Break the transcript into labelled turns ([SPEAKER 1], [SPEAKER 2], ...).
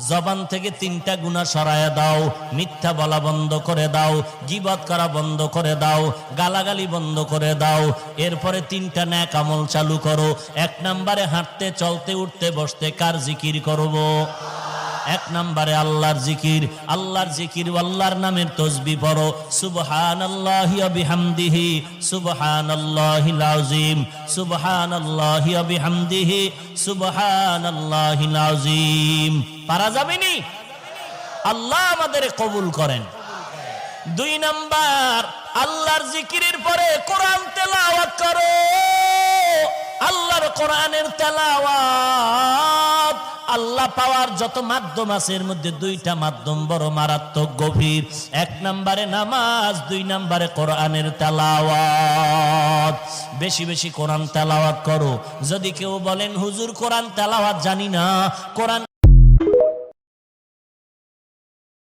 [SPEAKER 1] জবান থেকে 3টা গুনাহ সরায়া দাও, মিথ্যা বলা বন্ধ করে দাও, গীবত করা বন্ধ করে দাও, গালাগালি বন্ধ করে দাও। এরপরে 3টা নেক আমল চালু করো। 1 নম্বরে হাঁটতে চলতে উঠতে বসতে কার জিকির করব? 1 নম্বরে আল্লাহর জিকির। আল্লাহর জিকির, আল্লাহর নামের তাসবিহ পড়ো। সুবহানাল্লাহি ওয়া বিহামদিহি সুবহানাল্লাহিল আযীম, সুবহানাল্লাহি ওয়া বিহামদিহি সুবহানাল্লাহিল আযীম। পারা যাবেনি? আল্লাহ আমাদের কবুল করেন। 2 নাম্বার, আল্লাহর জিকিরের পরে কোরআন তেলাওয়াত করো। আল্লাহর কোরআনের তেলাওয়াত আল্লাহ পাওয়ার যত মাধ্যম আছে এর মধ্যে 2টা মাধ্যম বড় মারাত্মক গভীর। 1 নম্বরে নামাজ, 2 নম্বরে কোরআনের তেলাওয়াত। বেশি বেশি কোরআন তেলাওয়াত করো। যদি কেউ বলেন হুজুর কোরআন তেলাওয়াত জানি না, কোরআন